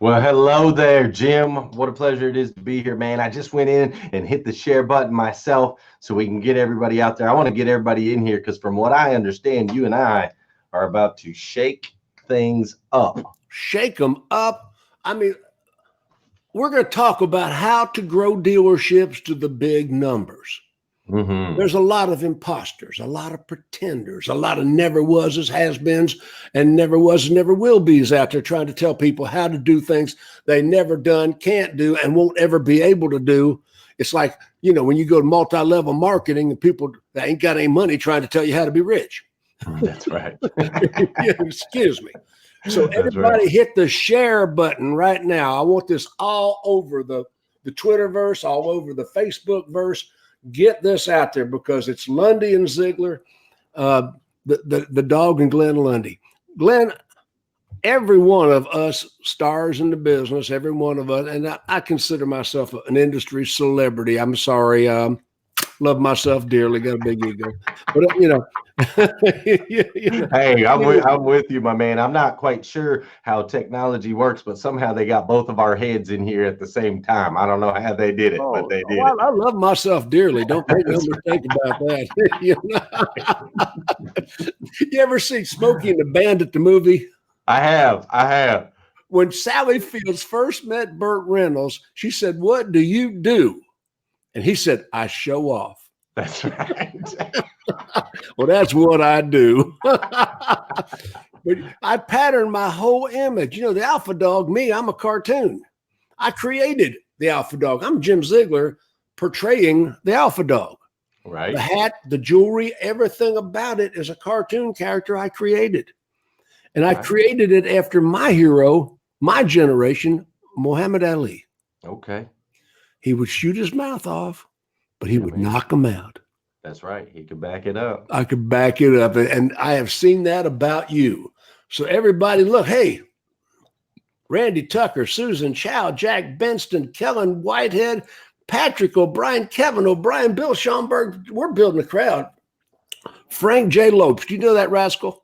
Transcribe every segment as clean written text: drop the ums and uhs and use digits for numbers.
Well, hello there, Jim. What a pleasure it is to be here, man. I just went in and hit the share button myself so we can get everybody out there. I want to get everybody in here because, from what I understand, you and I are about to shake things up. Shake them up. I mean, we're going to talk about how to grow dealerships to the big numbers. There's a lot of imposters, a lot of pretenders, a lot of never was, has-beens, and never was, never will be's out there trying to tell people how to do things they never done, can't do, and won't ever be able to do. It's like, when you go to multi-level marketing and people that ain't got any money trying to tell you how to be rich. That's right. Excuse me. So everybody hit the share button right now. I want this all over the Twitterverse, all over the Facebook verse. Get this out there because it's Lundy and Ziegler, the dog and Glenn Lundy. Glenn, every one of us stars in the business, every one of us, and I consider myself an industry celebrity. I'm sorry, love myself dearly, got a big ego, but Hey, I'm with you, my man. I'm not quite sure how technology works, but somehow they got both of our heads in here at the same time. I don't know how they did it, but they did it. I love myself dearly. Don't make no mistake about that. You ever see Smokey and the Bandit, the movie? I have. When Sally Fields first met Burt Reynolds, she said, "What do you do?" And he said, "I show off." That's right. Well, that's what I do. But I patterned my whole image. The alpha dog, me, I'm a cartoon. I created the alpha dog. I'm Jim Ziegler portraying the alpha dog. Right. The hat, the jewelry, everything about it is a cartoon character I created. And I created it after my hero, my generation, Muhammad Ali. Okay. He would shoot his mouth off, but he would knock him out. That's right. He could back it up. I could back it up. And I have seen that about you. So everybody look, hey, Randy Tucker, Susan Chow, Jack Benston, Kellen Whitehead, Patrick O'Brien, Kevin O'Brien, Bill Schomburg. We're building a crowd. Frank J. Lopes. Do you know that rascal?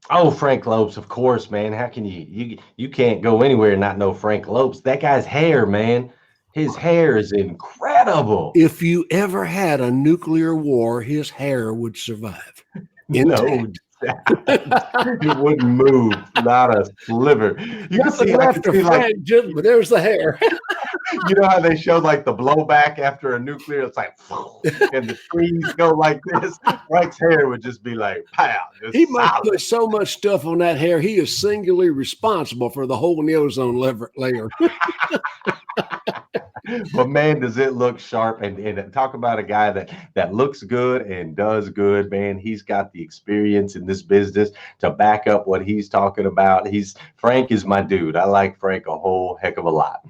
Oh, Frank Lopes, of course, man. How can you can't go anywhere and not know Frank Lopes. That guy's hair, man. His hair is incredible. If you ever had a nuclear war, his hair would survive. No, it wouldn't move, not a sliver. You can see, but there's the hair. You know how they show like the blowback after a nuclear? It's like, and the trees go like this. Frank's hair would just be like, pow. He must put so much stuff on that hair. He is singularly responsible for the hole in the ozone layer. But man, does it look sharp. And talk about a guy that looks good and does good, man. He's got the experience in this business to back up what he's talking about. Frank is my dude. I like Frank a whole heck of a lot.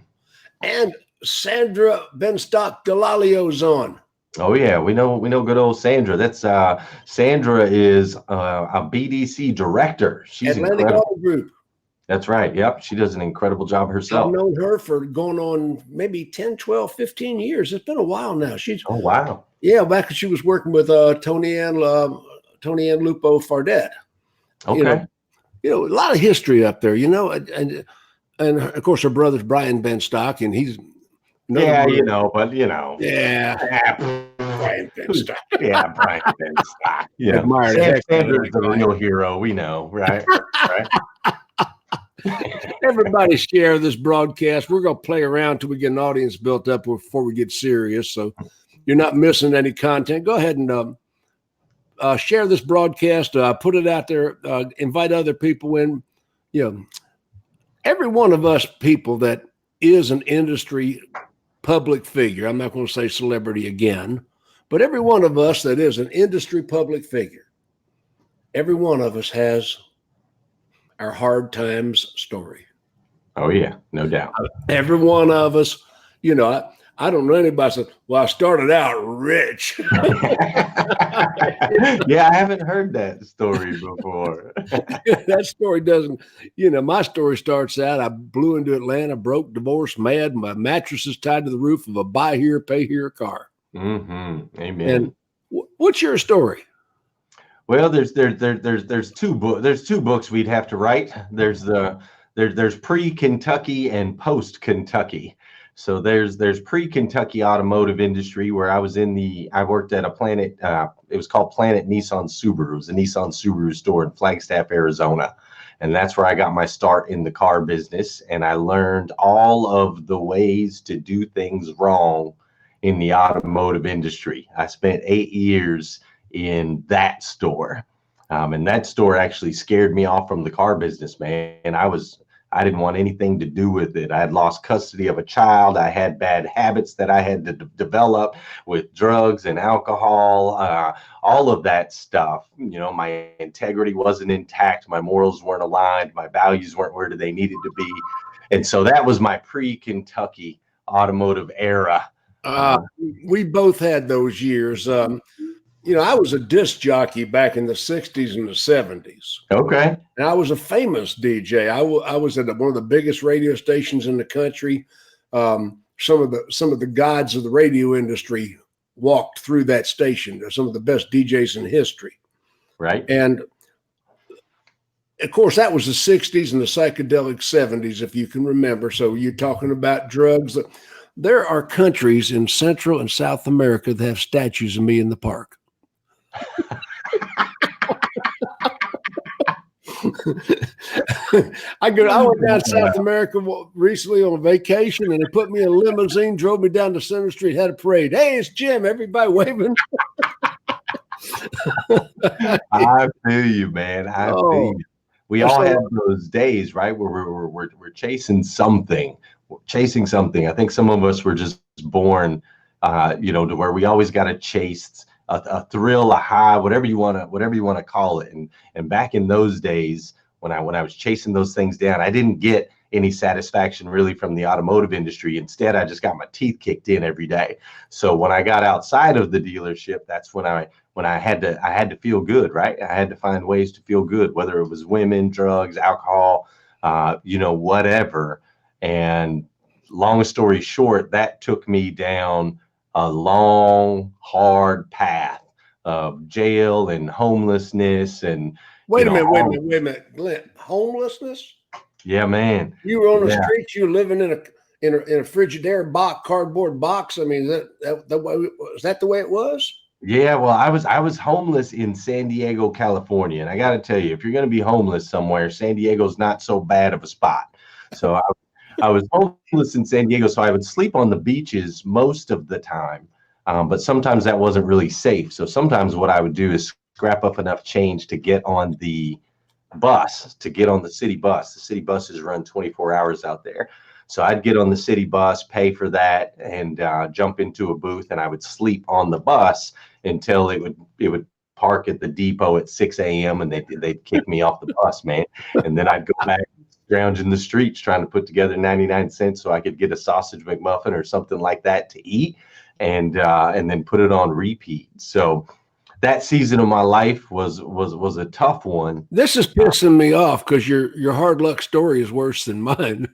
And Sandra Benstock Delalio's on. Oh yeah, we know good old Sandra. That's Sandra is a BDC director. She's Atlantic Auto Group. That's right. Yep. She does an incredible job herself. I've known her for going on maybe 10, 12, 15 years. It's been a while now. Oh, wow. Yeah, back when she was working with Tony Ann Lupo Fardet. Okay. A lot of history up there, and of course her brother's Brian Benstock, and he's Yeah. Brian Benstock. Yeah, Brian Benstock. Yeah. Sandra's the real hero, we know, right? Right. Everybody share this broadcast. We're going to play around till we get an audience built up before we get serious. So you're not missing any content. Go ahead and share this broadcast. Put it out there. Invite other people in. Every one of us people that is an industry public figure, I'm not going to say celebrity again, but every one of us that is an industry public figure, every one of us has our hard times story. Oh yeah, no doubt. Every one of us, I don't know anybody said, well, I started out rich. Yeah, I haven't heard that story before. That story doesn't, my story starts out, I blew into Atlanta, broke, divorced, mad. My mattress is tied to the roof of a buy here, pay here car. Mm-hmm. Amen. And what's your story? Well, there's two books we'd have to write. There's the there's pre-Kentucky and post-Kentucky. So there's pre-Kentucky automotive industry where I worked at a Planet, it was called Planet Nissan Subaru. It was a Nissan Subaru store in Flagstaff, Arizona. And that's where I got my start in the car business. And I learned all of the ways to do things wrong in the automotive industry. I spent 8 years in that store. And that store actually scared me off from the car business, man. I didn't want anything to do with it. I had lost custody of a child. I had bad habits that I had to develop with drugs and alcohol, all of that stuff. You know, my integrity wasn't intact. My morals weren't aligned. My values weren't where they needed to be. And so that was my pre-Kentucky automotive era. We both had those years. You know, I was a disc jockey back in the 60s and the 70s. Okay. And I was a famous DJ. I was at one of the biggest radio stations in the country. Some of the gods of the radio industry walked through that station. They're some of the best DJs in history. Right. And of course, that was the 60s and the psychedelic 70s, if you can remember. So you're talking about drugs. There are countries in Central and South America that have statues of me in the park. I went down to South America recently on vacation, and they put me in a limousine, drove me down to Center Street, had a parade. Hey, it's Jim. Everybody waving. I feel you, man. I feel you. We all have those days, right, where we're chasing something. I think some of us were just born, to where we always got to chase a thrill, a high, whatever you want to call it. And back in those days, when I was chasing those things down, I didn't get any satisfaction really from the automotive industry. Instead, I just got my teeth kicked in every day. So when I got outside of the dealership, that's when I had to feel good, right? I had to find ways to feel good, whether it was women, drugs, alcohol, whatever. And long story short, that took me down a long, hard path of jail and homelessness. And wait a minute, Glenn, homelessness? Yeah, man. You were on the streets. You were living in a Frigidaire box, cardboard box. I mean, is that the way it was? Yeah, well, I was homeless in San Diego, California, and I got to tell you, if you're going to be homeless somewhere, San Diego's not so bad of a spot. So I was homeless in San Diego, so I would sleep on the beaches most of the time, but sometimes that wasn't really safe. So sometimes what I would do is scrap up enough change to get on the bus, to get on the city bus. The city buses run 24 hours out there. So I'd get on the city bus, pay for that, and jump into a booth, and I would sleep on the bus until it would park at the depot at 6 a.m. and they'd kick me off the bus, man. And then I'd go back scrounging the streets trying to put together 99 cents so I could get a sausage McMuffin or something like that to eat, and then put it on repeat. So that season of my life was a tough one. This is pissing me off because your hard luck story is worse than mine.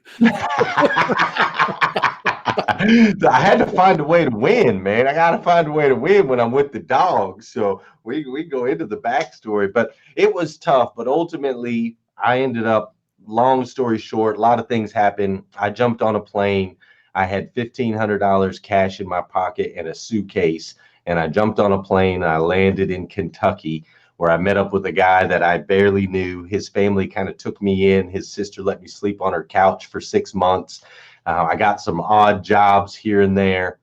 I had to find a way to win, man. I got to find a way to win when I'm with the dogs. So we go into the backstory, but it was tough. But ultimately, I ended up, long story short, a lot of things happened. I jumped on a plane. I had $1,500 cash in my pocket and a suitcase. And I jumped on a plane. I landed in Kentucky, where I met up with a guy that I barely knew. His family kind of took me in. His sister let me sleep on her couch for 6 months. I got some odd jobs here and there.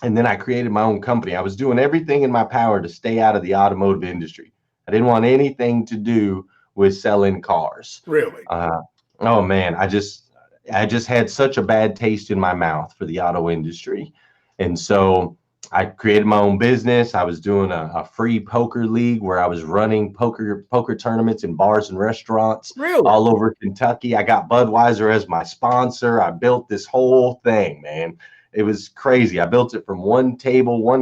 And then I created my own company. I was doing everything in my power to stay out of the automotive industry. I didn't want anything to do with selling cars. Really? Oh, man. I just had such a bad taste in my mouth for the auto industry. And so I created my own business. I was doing a free poker league where I was running poker tournaments in bars and restaurants all over Kentucky. I got Budweiser as my sponsor. I built this whole thing, man. It was crazy. I built it from one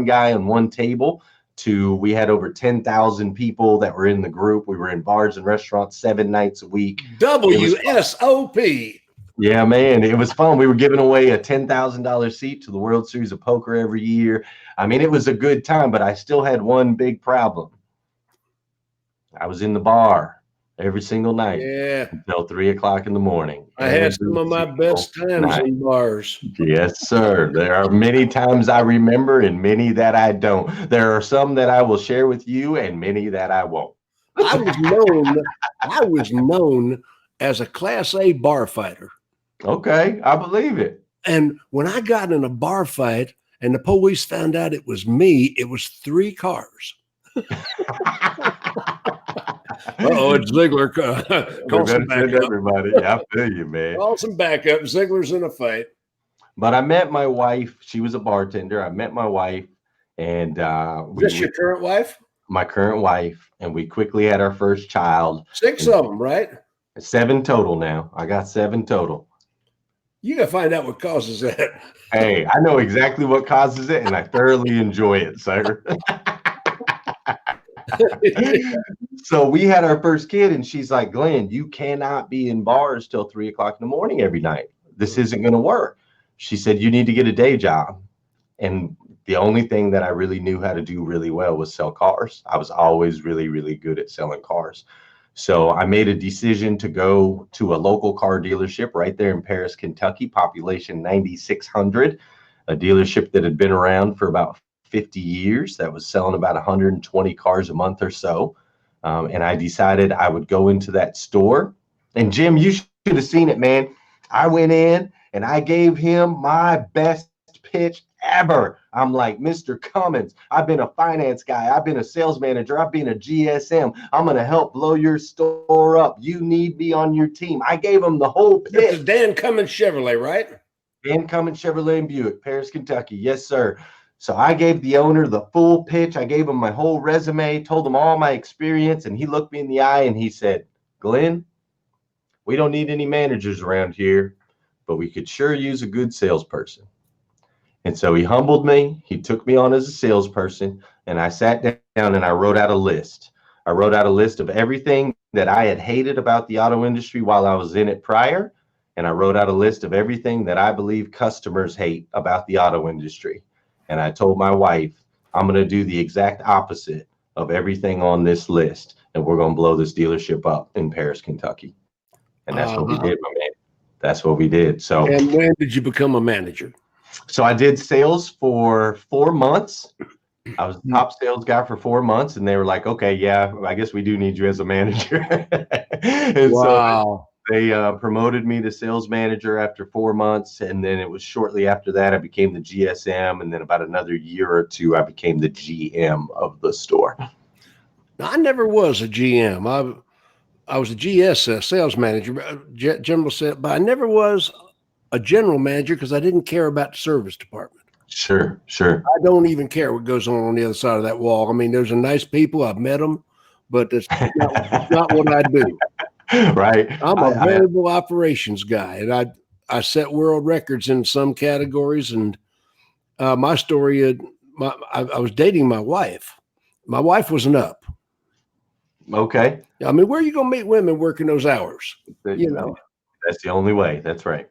guy on one table, to we had over 10,000 people that were in the group. We were in bars and restaurants 7 nights a week. WSOP. Yeah, man, it was fun. We were giving away a $10,000 seat to the World Series of Poker every year. I mean, it was a good time, but I still had one big problem. I was in the bar every single night Yeah. until 3 o'clock in the morning. I had Every some of my single best times night. in bars. Yes, sir. There are many times I remember and many that I don't. There are some that I will share with you and many that I won't. I was known, I was known as a Class A bar fighter. Okay, I believe it. And when I got in a bar fight and the police found out it was me, it was 3 cars. Oh, it's Ziegler. We Call better some send backup. everybody. Yeah, I feel you, man. Call some backup. Ziegler's in a fight. But I met my wife. She was a bartender. I met my wife, and Is this your current wife? my current wife, and we quickly had our first child. 6 of them, right? 7 total now. I got 7 total. You got to find out what causes that. Hey, I know exactly what causes it, and I thoroughly enjoy it, sir. So we had our first kid, and she's like, Glenn, you cannot be in bars till 3 o'clock in the morning every night. This isn't going to work. She said, you need to get a day job. And the only thing that I really knew how to do really well was sell cars. I was always really, really good at selling cars. So I made a decision to go to a local car dealership right there in Paris, Kentucky, population 9,600, a dealership that had been around for about 50 years that was selling about 120 cars a month or so. And I decided I would go into that store. And Jim, you should have seen it, man. I went in and I gave him my best pitch ever. I'm like, Mr. Cummins, I've been a finance guy. I've been a sales manager. I've been a GSM. I'm going to help blow your store up. You need me on your team. I gave him the whole pitch. This is Dan Cummins Chevrolet, right? Dan Cummins Chevrolet in Buick, Paris, Kentucky. Yes, sir. So I gave the owner the full pitch. I gave him my whole resume, told him all my experience, and he looked me in the eye and he said, Glenn, we don't need any managers around here, but we could sure use a good salesperson. And so he humbled me. He took me on as a salesperson, and I sat down and I wrote out a list. I wrote out a list of everything that I had hated about the auto industry while I was in it prior. And I wrote out a list of everything that I believe customers hate about the auto industry. And I told my wife, I'm going to do the exact opposite of everything on this list. And we're going to blow this dealership up in Paris, Kentucky. And that's what we did, my man. That's what we did. So, and when did you become a manager? So I did sales for 4 months. I was the top sales guy for 4 months, and they were like, okay, yeah, I guess we do need you as a manager. And Wow. so they promoted me to sales manager after 4 months. And then it was shortly after that, I became the GSM. And then about another year or two, I became the GM of the store. Now, I never was a GM. I was a GS, sales manager, general sales, but I never was a general manager because I didn't care about the service department. Sure. I don't even care what goes on the other side of that wall. I mean, there's a nice people. I've met them, but it's not what I do. Right. I'm a variable operations guy, and I set world records in some categories. And my story, I was dating my wife. My wife wasn't up. Okay. I mean, where are you going to meet women working those hours? You know, that's the only way. That's right.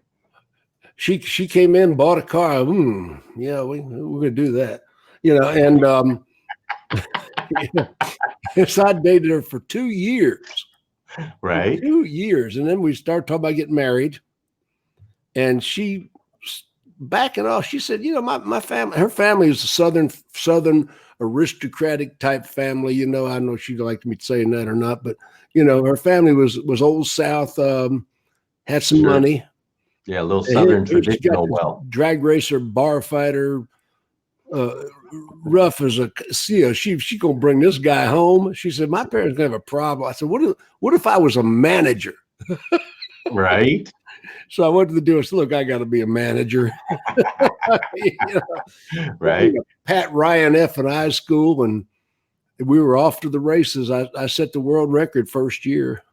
She came in, bought a car. Yeah, we're gonna do that, you know. And so I dated her for 2 years, right? 2 years, and then we started talking about getting married. And she backing off. She said, you know, my family, her family is a southern aristocratic type family. You know, I don't know if she'd like me saying that or not, but you know, her family was old South, had some money. Yeah, a little Southern traditional wealth. Drag racer, bar fighter, rough as a seal. She gonna bring this guy home. She said, my parents gonna have a problem. I said, what if I was a manager? Right. So I went to the dealer. I said, look, I got to be a manager. You know, right. Pat Ryan F&I school, and we were off to the races. I set the world record first year.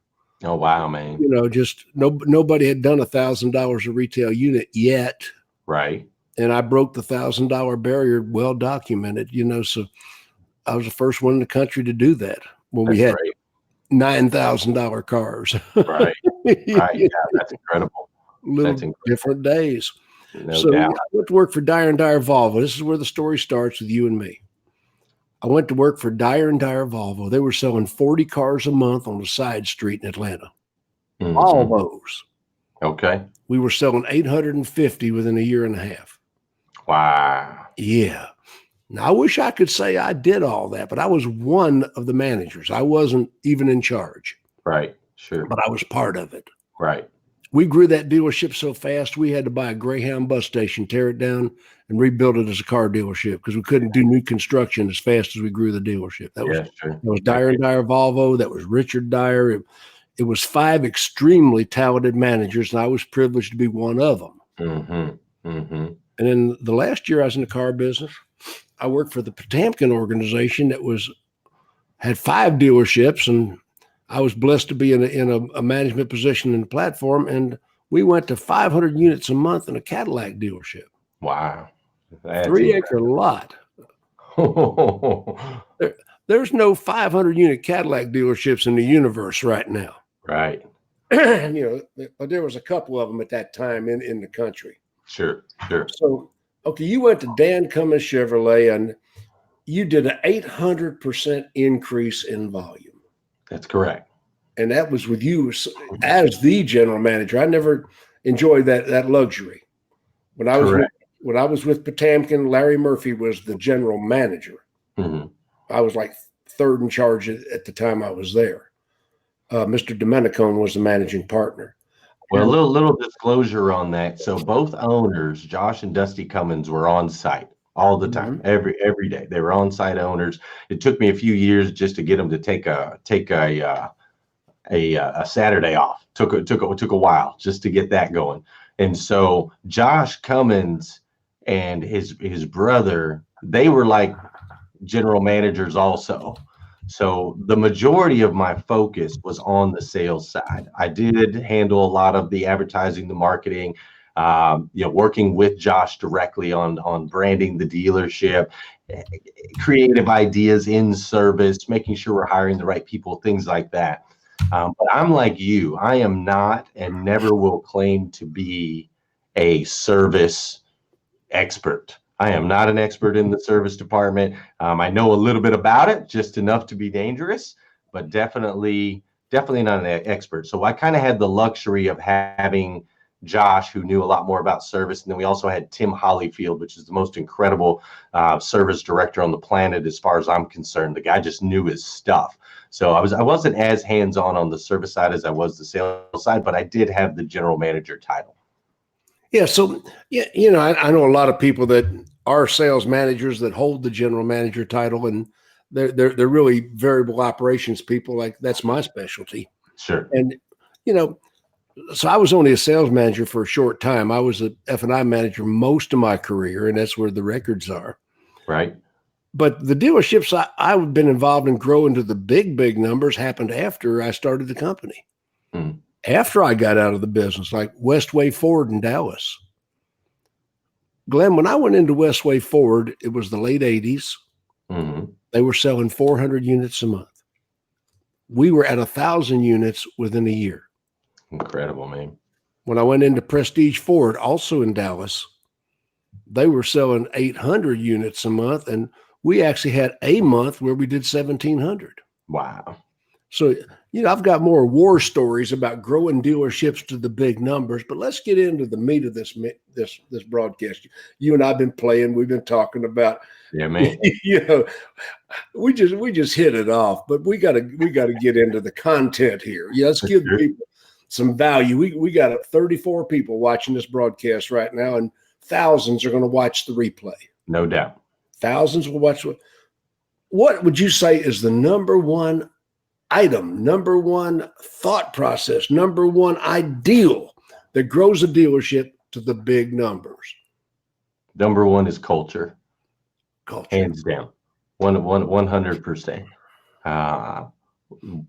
Oh, wow, man. You know, just nobody had done $1,000 a retail unit yet. Right. And I broke the $1,000 barrier, well documented, you know, so I was the first one in the country to do that when we had $9,000 cars. Right. Right. Yeah, that's incredible. Different days. No so doubt. I went to work for Dyer & Dyer Volvo. This is where the story starts with you and me. I went to work for Dyer and Dyer Volvo. They were selling 40 cars a month on a side street in Atlanta. Mhm. All those. Okay. We were selling 850 within a year and a half. Wow. Yeah. Now, I wish I could say I did all that, but I was one of the managers. I wasn't even in charge. Right. Sure. But I was part of it. Right. We grew that dealership so fast, we had to buy a Greyhound bus station, tear it down, and rebuild it as a car dealership because we couldn't do new construction as fast as we grew the dealership. That was Dyer and Dyer Volvo. That was Richard Dyer. It was 5 extremely talented managers, and I was privileged to be one of them. Mm-hmm. Mm-hmm. And then the last year I was in the car business, I worked for the Potamkin organization that had 5 dealerships, and I was blessed to be in a management position in the platform, and we went to 500 units a month in a Cadillac dealership. Wow. 3-acre lot. There's no 500 unit Cadillac dealerships in the universe right now. Right. But there was a couple of them at that time in the country. Sure. So, okay, you went to Dan Cummins Chevrolet, and you did an 800% increase in volume. That's correct. And that was with you as the general manager. I never enjoyed that luxury. When I was with Potamkin, Larry Murphy was the general manager. Mm-hmm. I was like third in charge at the time I was there. Mr. Domenicone was the managing partner. Well, a little disclosure on that. So both owners, Josh and Dusty Cummins, were on site all the time, every day. They were on site owners. It took me a few years just to get them to take a Saturday off. Took a while just to get that going. And so Josh Cummins and his brother, they were like general managers also. So the majority of my focus was on the sales side. I did handle a lot of the advertising, the marketing, working with Josh directly on branding the dealership, creative ideas in service, making sure we're hiring the right people, things like that. But I'm like you. I am not and never will claim to be a service expert. I am not an expert in the service department. I know a little bit about it, just enough to be dangerous, but definitely not an expert. So I kind of had the luxury of having Josh, who knew a lot more about service. And then we also had Tim Hollyfield, which is the most incredible service director on the planet, as far as I'm concerned. The guy just knew his stuff. So I wasn't as hands-on on the service side as I was the sales side, but I did have the general manager title. Yeah. So, I know a lot of people that are sales managers that hold the general manager title, and they're really variable operations people. Like, that's my specialty. Sure. And, so I was only a sales manager for a short time. I was a F&I manager most of my career, and that's where the records are. Right. But the dealerships I've been involved in growing to the big numbers happened after I started the company. Mm. After I got out of the business, like Westway Ford in Dallas. Glenn, when I went into Westway Ford, it was the late 80s. Mm-hmm. They were selling 400 units a month. We were at 1,000 units within a year. Incredible, man. When I went into Prestige Ford, also in Dallas, they were selling 800 units a month, and we actually had a month where we did 1,700. Wow. So, I've got more war stories about growing dealerships to the big numbers, but let's get into the meat of this broadcast. You and I've been playing. We've been talking about. Yeah, man. We just hit it off, but we got to get into the content here. Yeah, let's give people some value. We got 34 people watching this broadcast right now, and thousands are going to watch the replay. No doubt. Thousands will watch. What would you say is the number one item, number one thought process, number one ideal that grows a dealership to the big numbers? Number one is culture. Hands down. 100%.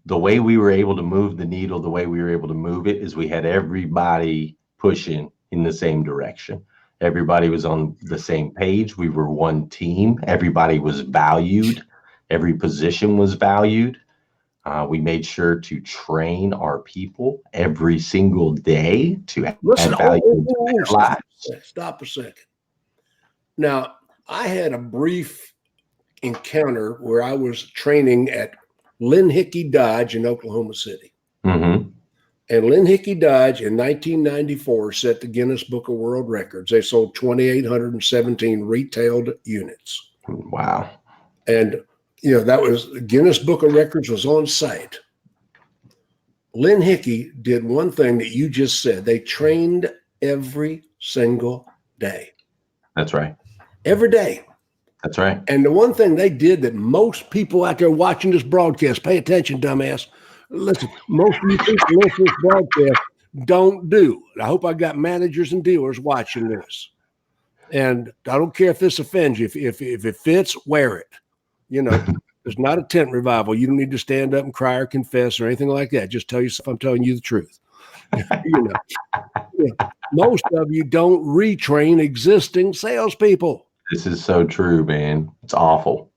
The way we were able to move the needle, the way we were able to move it, is we had everybody pushing in the same direction. Everybody was on the same page. We were one team. Everybody was valued. Every position was valued. We made sure to train our people every single day to add value to their lives. Stop a second. Now, I had a brief encounter where I was training at Lynn Hickey Dodge in Oklahoma City. Mm-hmm. And Lynn Hickey Dodge in 1994 set the Guinness Book of World Records. They sold 2,817 retailed units. Wow. And, that was Guinness Book of Records was on site. Lynn Hickey did one thing that you just said. They trained every single day. That's right. Every day. That's right. And the one thing they did that most people out there watching this broadcast, pay attention, dumbass. Listen, most of you people listening to this broadcast don't do. I hope I got managers and dealers watching this. And I don't care if this offends you. If it fits, wear it. There's not a tent revival. You don't need to stand up and cry or confess or anything like that. Just tell yourself I'm telling you the truth. Most of you don't retrain existing salespeople. This is so true, man. It's awful.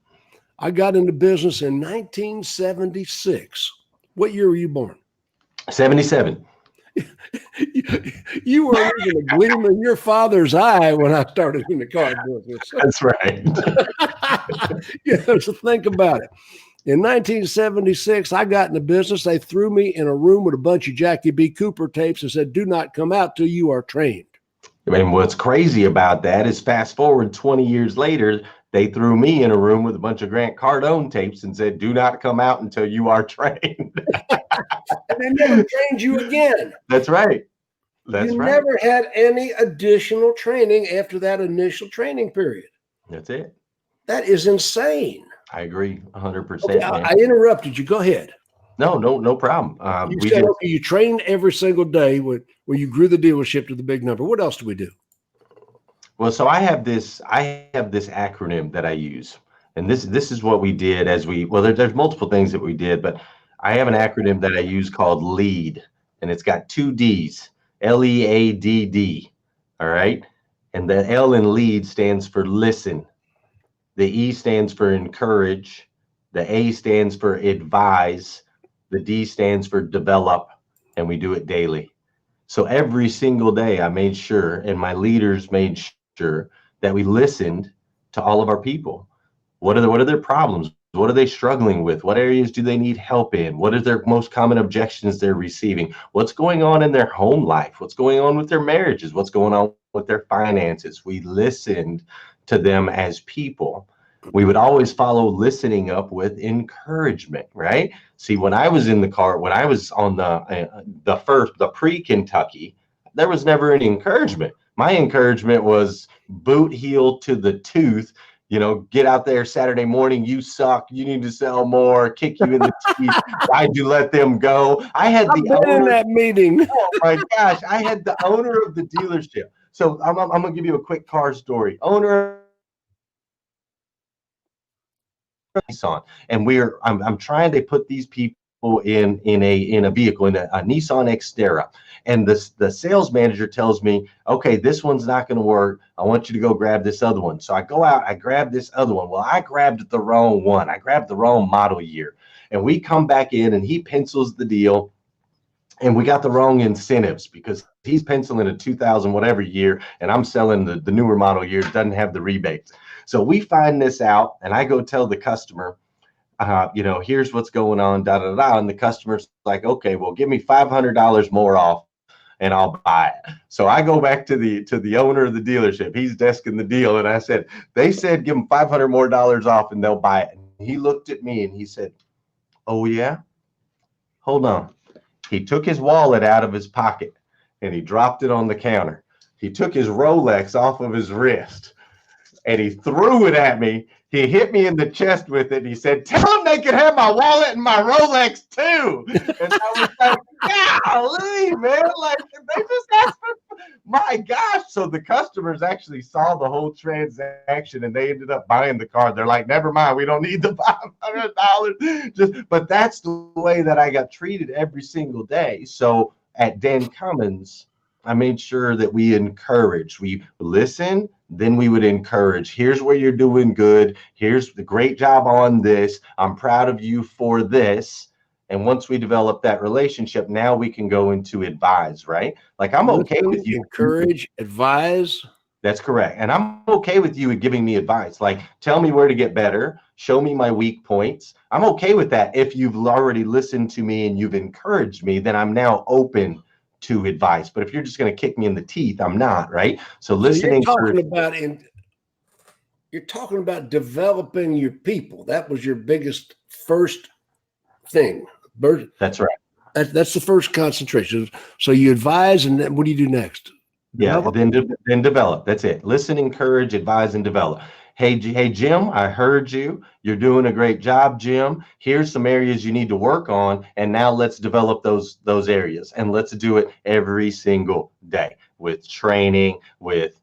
I got into business in 1976. What year were you born? 77. You were even a gleam in your father's eye when I started in the car business. That's right. So think about it. In 1976, I got into business. They threw me in a room with a bunch of Jackie B. Cooper tapes and said, do not come out till you are trained. And what's crazy about that is fast forward 20 years later, they threw me in a room with a bunch of Grant Cardone tapes and said, do not come out until you are trained. And they never trained you again. That's right. That's you right. never had any additional training after that initial training period. That's it. That is insane. I agree 100%. Okay, I interrupted you. Go ahead. No problem. You said you trained every single day when you grew the dealership to the big number. What else do we do? Well, so I have this acronym that I use, and this is what we did there's multiple things that we did, but I have an acronym that I use called LEAD, and it's got 2 D's, LEADD. All right. And the L in LEAD stands for listen. The E stands for encourage. The A stands for advise. The D stands for develop, and we do it daily. So every single day I made sure, and my leaders made sure, that we listened to all of our people. What are their problems? What are they struggling with? What areas do they need help in? What are their most common objections they're receiving? What's going on in their home life? What's going on with their marriages? What's going on with their finances? We listened to them as people. We would always follow listening up with encouragement, right? See, when I was in the car, when I was on the pre-Kentucky, there was never any encouragement. My encouragement was boot heel to the tooth. Get out there Saturday morning. You suck. You need to sell more. Kick you in the teeth. Why'd you let them go? I had the owner in that meeting. Oh my gosh! I had the owner of the dealership. So I'm gonna give you a quick car story. Owner Nissan, and I'm trying to put these people in a vehicle, in a Nissan Xterra, and the sales manager tells me, okay, this one's not going to work. I want you to go grab this other one. So I go out, I grab this other one. Well, I grabbed the wrong one. I grabbed the wrong model year, and we come back in, and he pencils the deal. And we got the wrong incentives because he's penciling a 2000 whatever year, and I'm selling the newer model year, doesn't have the rebates. So we find this out, and I go tell the customer, here's what's going on, da da da. And the customer's like, okay, well, give me $500 more off, and I'll buy it. So I go back to the owner of the dealership. He's desking the deal, and I said, they said give them $500 more off, and they'll buy it. And he looked at me and he said, oh yeah, hold on. He took his wallet out of his pocket and he dropped it on the counter. He took his Rolex off of his wrist and he threw it at me. He hit me in the chest with it. And he said, tell them they can have my wallet and my Rolex too. And I was like, golly, man, like they just asked for, my gosh. So the customers actually saw the whole transaction and they ended up buying the car. They're like, never mind, we don't need the $500. But that's the way that I got treated every single day. So at Dan Cummins, I made sure that we encourage, we listen, then we would encourage. Here's where you're doing good. Here's the great job on this. I'm proud of you for this. And once we develop that relationship, now we can go into advise, right? Like I'm okay with you. Encourage, advise. That's correct. And I'm okay with you giving me advice. Like, tell me where to get better. show me my weak points. I'm okay with that. If you've already listened to me and you've encouraged me, then I'm now open to advice. But if you're just going to kick me in the teeth, I'm not, right? So listening. You're talking about developing your people. That was your biggest first thing. That's right. That's the first concentration. So you advise, and then what do you do next? Develop? Then develop. That's it. Listen, encourage, advise, and develop. Hey, Jim, I heard you. You're doing a great job, Jim. Here's some areas you need to work on, and now let's develop those areas, and let's do it every single day with training, with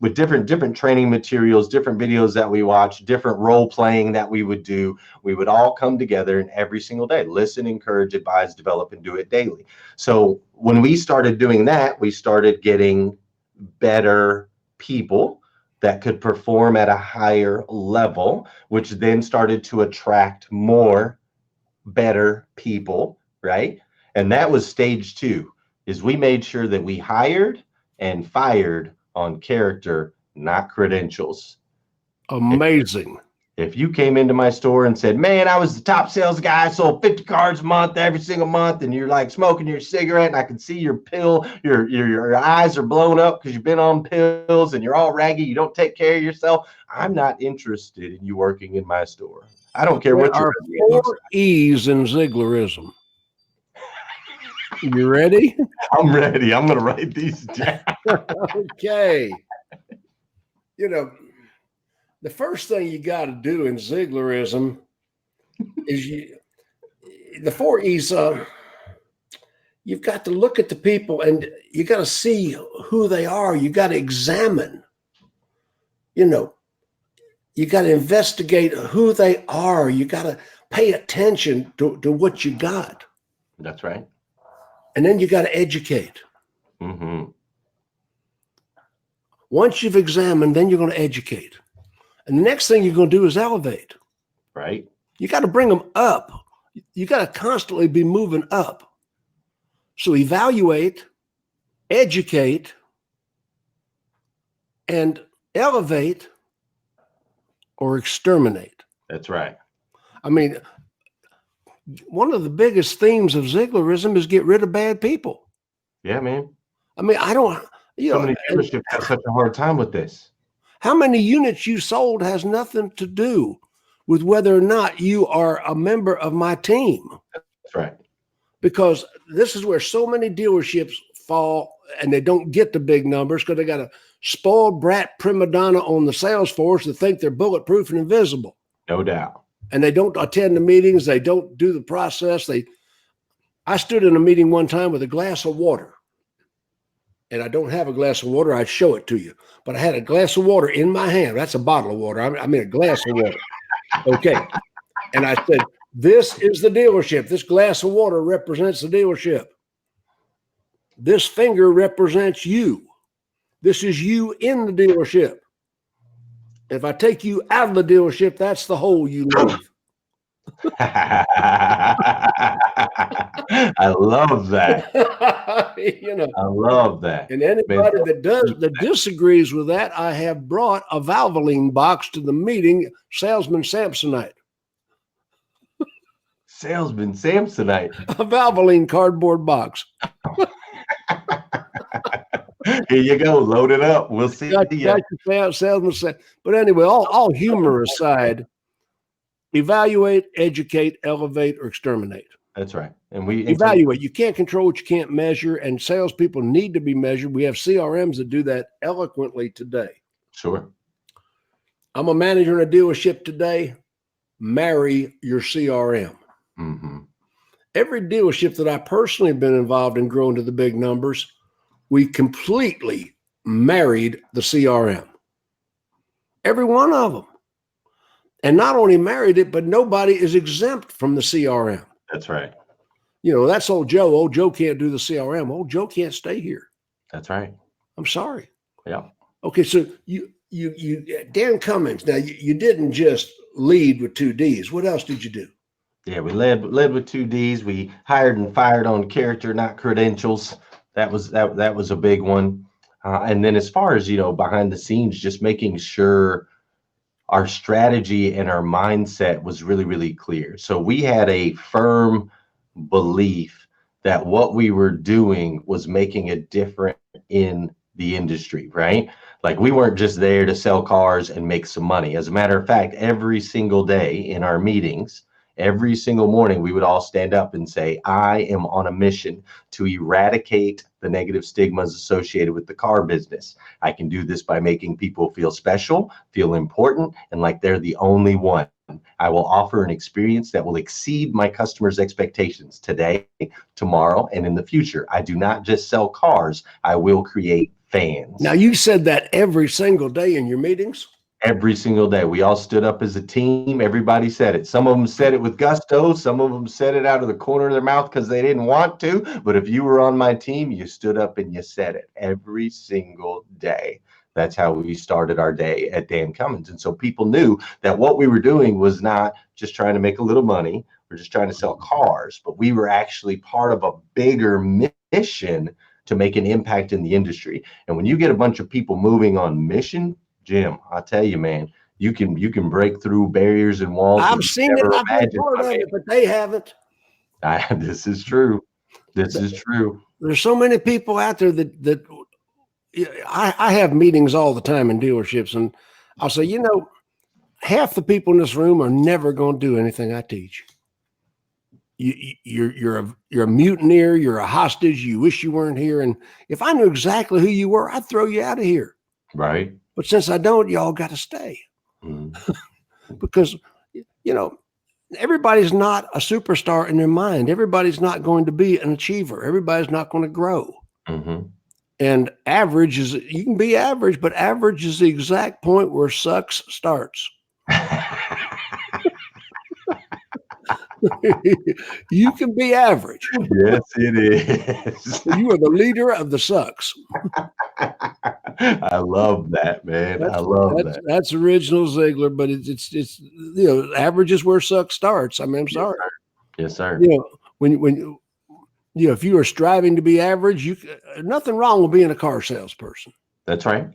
with different training materials, different videos that we watch, different role playing that we would do. We would all come together and every single day, listen, encourage, advise, develop, and do it daily. So when we started doing that, we started getting better people that could perform at a higher level, which then started to attract more better people, right? And that was stage 2, is we made sure that we hired and fired on character, not credentials. Amazing. If you came into my store and said, man, I was the top sales guy, I sold 50 cards a month, every single month, and you're like smoking your cigarette, and I can see your your eyes are blown up because you've been on pills and you're all raggy, you don't take care of yourself, I'm not interested in you working in my store. I don't care what your 4 E's in Zieglerism. You ready? I'm ready. I'm going to write these down. Okay. The first thing you got to do in Zieglerism is the 4 E's. You've got to look at the people and you got to see who they are. You got to examine. You got to investigate who they are. You got to pay attention to what you got. That's right. And then you got to educate. Mm-hmm. Once you've examined, then you're going to educate. And the next thing you're going to do is elevate. Right. You got to bring them up. You got to constantly be moving up. So evaluate, educate, and elevate or exterminate. That's right. I mean, one of the biggest themes of Zieglerism is get rid of bad people. Yeah, man. I mean, so many dealerships have such a hard time with this. How many units you sold has nothing to do with whether or not you are a member of my team. That's right. Because this is where so many dealerships fall and they don't get the big numbers because they got a spoiled brat prima donna on the sales force that think they're bulletproof and invisible. No doubt. And they don't attend the meetings. They don't do the process. I stood in a meeting one time with a glass of water. And I don't have a glass of water. I'd show it to you. But I had a glass of water in my hand. That's a bottle of water. I mean a glass of water. Okay. And I said, this is the dealership. This glass of water represents the dealership. This finger represents you. This is you in the dealership. If I take you out of the dealership, that's the hole you leave. I love that. I love that. And anybody that disagrees with that, I have brought a Valvoline box to the meeting, Salesman Samsonite. Salesman Samsonite. A Valvoline cardboard box. Here you go. Load it up. We'll see. Salesman. But anyway, all humor aside, evaluate, educate, elevate, or exterminate. That's right. And we evaluate. You can't control what you can't measure, and salespeople need to be measured. We have CRMs that do that eloquently today. Sure. I'm a manager in a dealership today. Marry your CRM. Mm-hmm. Every dealership that I personally have been involved in growing to the big numbers, we completely married the CRM. Every one of them. And not only married it, but nobody is exempt from the CRM. That's right. That's old Joe. Old Joe can't do the CRM. Old Joe can't stay here. That's right. I'm sorry. Yeah. Okay, so you Dan Cummins. Now you didn't just lead with 2 Ds. What else did you do? Yeah, we led with 2 Ds. We hired and fired on character, not credentials. That was a big one. And then as far as behind the scenes, just making sure our strategy and our mindset was really, really clear. So we had a firm belief that what we were doing was making a difference in the industry, right? Like we weren't just there to sell cars and make some money. As a matter of fact, every single day in our meetings, every single morning, we would all stand up and say, I am on a mission to eradicate the negative stigmas associated with the car business. I can do this by making people feel special, feel important, and like they're the only one. I will offer an experience that will exceed my customers' expectations today, tomorrow, and in the future. I do not just sell cars, I will create fans. Now, you said that every single day in your meetings? Every single day. We all stood up as a team. Everybody said it. Some of them said it with gusto. Some of them said it out of the corner of their mouth because they didn't want to. But if you were on my team, you stood up and you said it every single day. That's how we started our day at Dan Cummins. And so people knew that what we were doing was not just trying to make a little money. We're just trying to sell cars, but we were actually part of a bigger mission to make an impact in the industry. And when you get a bunch of people moving on mission, Jim, I tell you, man, you can break through barriers and walls. I've seen it. I've been part of it, but they haven't. This is true. This is true. There's so many people out there that I have meetings all the time in dealerships, and I'll say, you know, half the people in this room are never going to do anything I teach. You're a mutineer. You're a hostage. You wish you weren't here. And if I knew exactly who you were, I'd throw you out of here. Right. But since I don't, y'all got to stay. Because, you know, everybody's not a superstar in their mind. Everybody's not going to be an achiever. Everybody's not going to grow. And average is, you can be average, but average is the exact point where sucks starts. You can be average. Yes, it is. You are the leader of the sucks. I love that, man. I love that. That's original Ziegler, but it's you know, average is where suck starts. I mean, I'm sorry. Yes, sir. You know, when you know, if you are striving to be average, nothing wrong with being a car salesperson. That's right.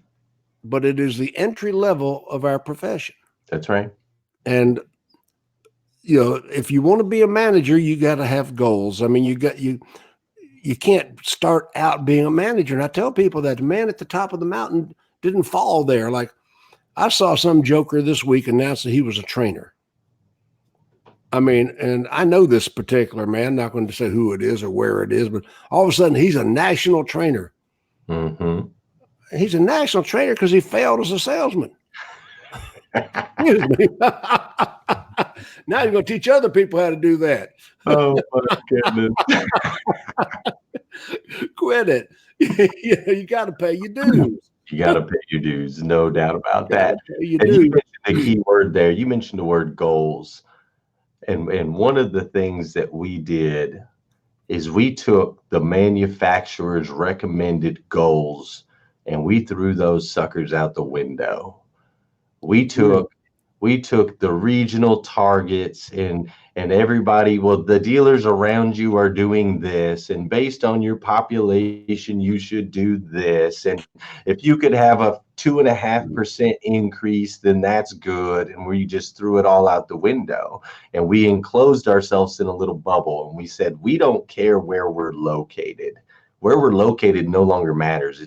But it is the entry level of our profession. That's right. And you know, if you want to be a manager, you got to have goals. I mean, you can't start out being a manager. And I tell people that the man at the top of the mountain didn't fall there. Like I saw some joker this week announce that he was a trainer. I mean, and I know this particular man, not going to say who it is or where it is, but all of a sudden he's a national trainer. He's a national trainer because he failed as a salesman. Excuse me. Now you're going to teach other people how to do that. Oh, my goodness. Quit it. You got to pay your dues. You got to pay your dues. No doubt about that. You mentioned the key word there. You mentioned the word goals. And one of the things that we did is we took the manufacturer's recommended goals and we threw those suckers out the window. We took the regional targets and everybody, well, the dealers around you are doing this, and based on your population, you should do this. And if you could have a 2.5% increase, then that's good. And we just threw it all out the window. And we enclosed ourselves in a little bubble. And we said, we don't care where we're located. Where we're located no longer matters.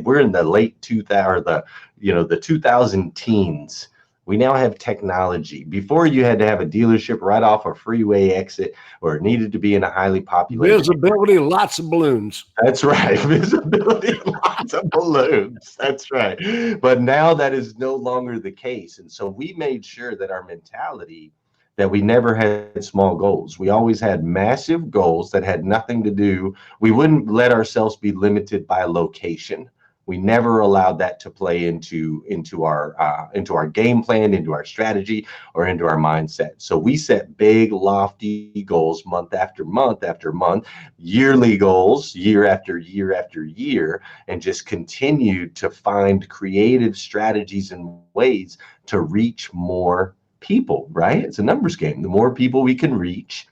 We're in the late 2000 or the 2000 teens. We now have technology. Before you had to have a dealership right off a freeway exit, or it needed to be in a highly populated. Visibility, lots of balloons. That's right. Visibility, lots of balloons. That's right. But now that is no longer the case. And so we made sure that our mentality, that we never had small goals. We always had massive goals that had nothing to do. We wouldn't let ourselves be limited by location. We never allowed that to play into our game plan, into our strategy, or into our mindset. So we set big, lofty goals month after month after month, yearly goals, year after year after year, and just continued to find creative strategies and ways to reach more people, right? It's a numbers game. The more people we can reach,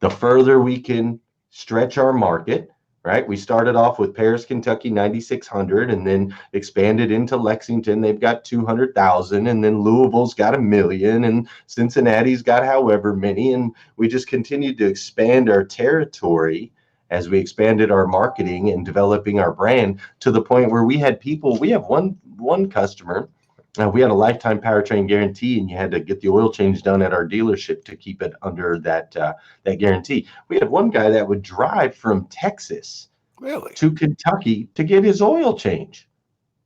the further we can stretch our market, right? We started off with Paris, Kentucky, 9,600, and then expanded into Lexington. They've got 200,000, and then Louisville's got 1,000,000, and Cincinnati's got however many. And we just continued to expand our territory as we expanded our marketing and developing our brand to the point where we had people. We have one customer. We had a lifetime powertrain guarantee, and you had to get the oil change done at our dealership to keep it under that guarantee. We had one guy that would drive from Texas to Kentucky to get his oil change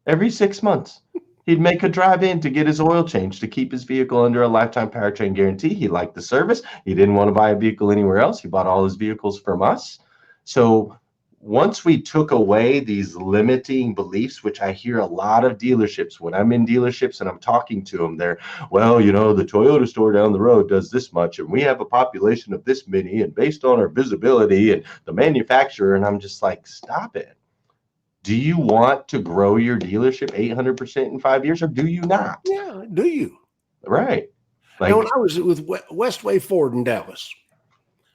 every 6 months. He'd make a drive in to get his oil change to keep his vehicle under a lifetime powertrain guarantee. He liked the service. He didn't want to buy a vehicle anywhere else. He bought all his vehicles from us. So once we took away these limiting beliefs, which I hear a lot of dealerships, when I'm in dealerships and I'm talking to them, they're, well, you know, the Toyota store down the road does this much, and we have a population of this many, and based on our visibility and the manufacturer, and I'm just like, stop it. Do you want to grow your dealership 800% in 5 years, or do you not? Yeah, do you? Right. Like, when I was with Westway Ford in Dallas,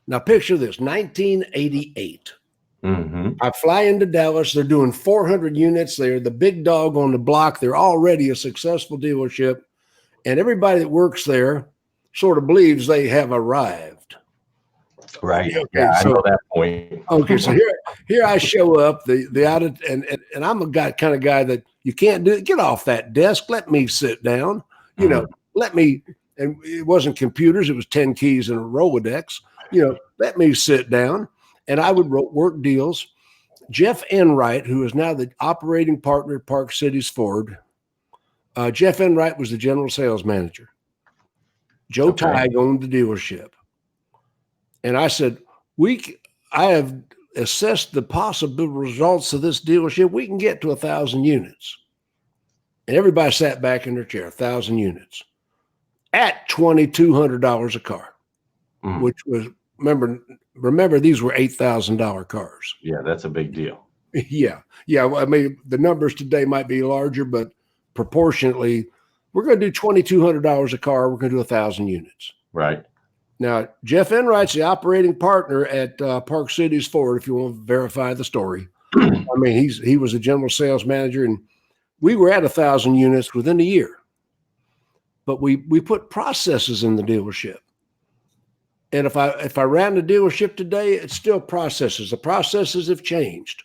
now picture this, 1988. I fly into Dallas. They're doing 400 units. They're the big dog on the block. They're already a successful dealership. And everybody that works there sort of believes they have arrived. Right. Okay, yeah, I know that point. Okay, so here I show up, the audit, and I'm a kind of guy that you can't do it. Get off that desk. Let me sit down. You know, let me, and it wasn't computers. It was 10 keys and a Rolodex. You know, let me sit down. And I would work deals. Jeff Enright, who is now the operating partner at Park Cities Ford, Jeff Enright was the general sales manager. Joe Tighe owned the dealership. And I said, I have assessed the possible results of this dealership. We can get to 1,000 units. And everybody sat back in their chair, 1,000 units at $2,200 a car, which was, remember, these were $8,000 cars. Yeah, that's a big deal. Yeah. Well, I mean, the numbers today might be larger, but proportionately, we're going to do $2,200 a car. We're going to do 1,000 units. Right. Now, Jeff Enright's the operating partner at Park Cities Ford, if you want to verify the story. I mean, he was a general sales manager, and we were at 1,000 units within a year. But we put processes in the dealership. And if I ran the dealership today, it's still processes. The processes have changed.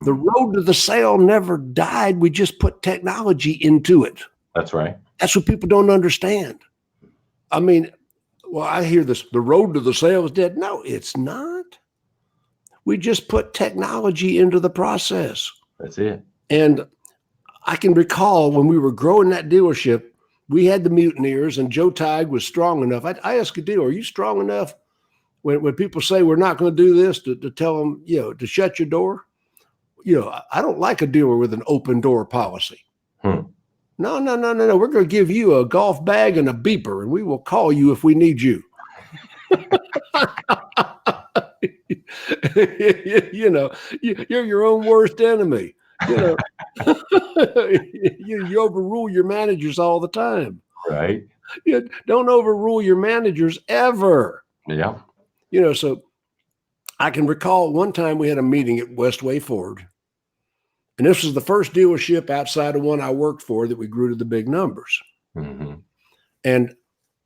The road to the sale never died. We just put technology into it. That's right. That's what people don't understand. I mean, well, I hear this, the road to the sale is dead. No, it's not. We just put technology into the process. That's it. And I can recall when we were growing that dealership, we had the mutineers, and Joe Tighe was strong enough. I asked a dealer, are you strong enough when people say we're not going to do this to tell them, you know, to shut your door? You know, I don't like a dealer with an open door policy. No. We're going to give you a golf bag and a beeper, and we will call you if we need you. You know, you're your own worst enemy. You know, you overrule your managers all the time. Right. You don't overrule your managers ever. Yeah. You know, so I can recall one time we had a meeting at Westway Ford, and this was the first dealership outside of one I worked for that we grew to the big numbers. And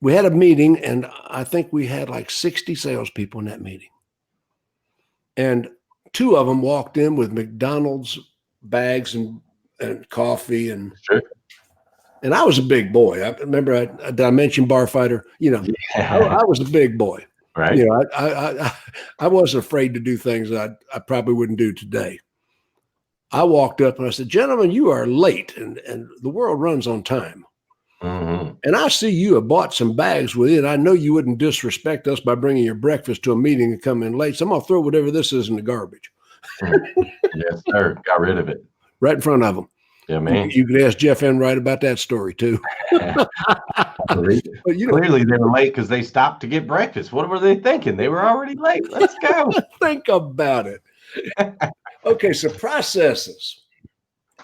we had a meeting, and I think we had like 60 salespeople in that meeting. And two of them walked in with McDonald's bags and coffee, and and I was a big boy. I remember I mentioned bar fighter. You know, I was a big boy. Right. You know, I wasn't afraid to do things that I probably wouldn't do today. I walked up and I said, "Gentlemen, you are late, and the world runs on time. And I see you have bought some bags with it. I know you wouldn't disrespect us by bringing your breakfast to a meeting and come in late. So I'm going to throw whatever this is in the garbage." Yes, sir. Got rid of it. Right in front of them. Yeah, man. You could ask Jeff Enright about that story too. But, you know, clearly they were late because they stopped to get breakfast. What were they thinking? They were already late. Let's go. Think about it. Okay, so processes.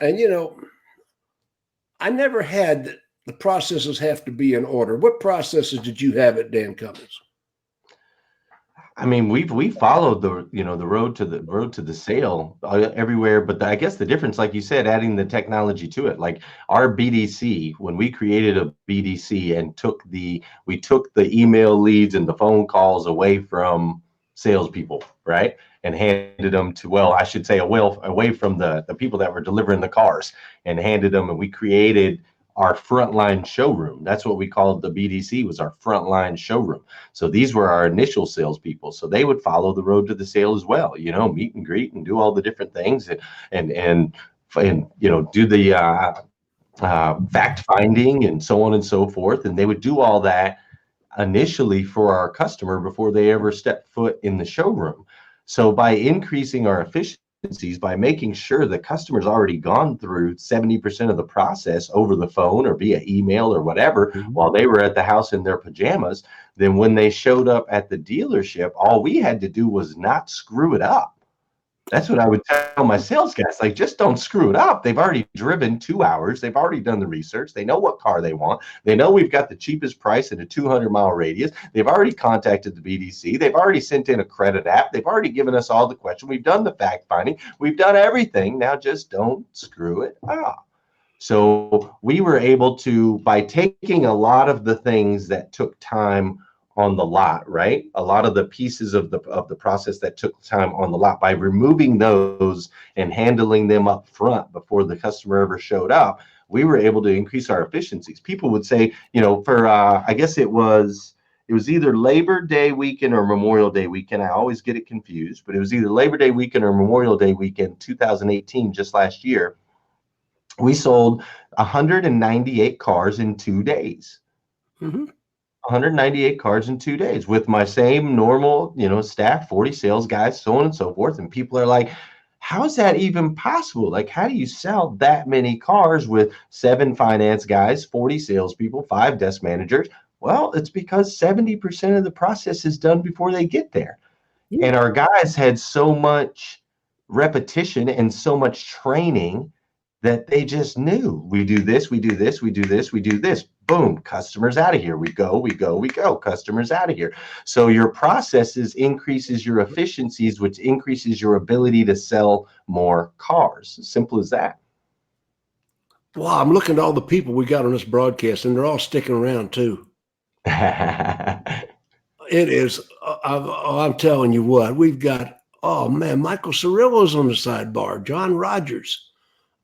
And, you know, I never had the processes have to be in order. What processes did you have at Dan Cummins? I mean, we followed the road to the sale everywhere, but I guess the difference, like you said, adding the technology to it, like our BDC, when we created a BDC and we took the email leads and the phone calls away from salespeople, right, and handed them to, well, I should say, away from the people that were delivering the cars, and handed them, and we created our frontline showroom. That's what we called the BDC, was our frontline showroom. So these were our initial salespeople. So they would follow the road to the sale as well, meet and greet and do all the different things, and do the fact finding and so on and so forth. And they would do all that initially for our customer before they ever step foot in the showroom. So by increasing our efficiencies, by making sure the customer's already gone through 70% of the process over the phone or via email or whatever, while they were at the house in their pajamas, then when they showed up at the dealership, all we had to do was not screw it up. That's what I would tell my sales guys. Like, just don't screw it up. They've already driven 2 hours. They've already done the research. They know what car they want. They know we've got the cheapest price in a 200-mile radius. They've already contacted the BDC. They've already sent in a credit app. They've already given us all the questions. We've done the fact finding. We've done everything. Now just don't screw it up. So we were able to, by taking a lot of the things that took time on the lot, right? A lot of the pieces of the process that took time on the lot, by removing those and handling them up front before the customer ever showed up, we were able to increase our efficiencies. People would say, for I guess it was either Labor Day weekend or Memorial Day weekend. I always get it confused, but it was either Labor Day weekend or Memorial Day weekend, 2018, just last year. We sold 198 cars in 2 days. 198 cars in 2 days with my same normal, staff, 40 sales guys, so on and so forth. And people are like, how is that even possible? Like, how do you sell that many cars with 7 finance guys, 40 salespeople, 5 desk managers? Well, it's because 70% of the process is done before they get there. And our guys had so much repetition and so much training that they just knew, we do this, we do this, we do this, we do this. Boom, customers out of here. We go, customers out of here. So your processes increases your efficiencies, which increases your ability to sell more cars. Simple as that. Wow, I'm looking at all the people we got on this broadcast, and they're all sticking around too. It is, I'm telling you what, we've got, oh man, Michael Cirillo's on the sidebar, John Rogers.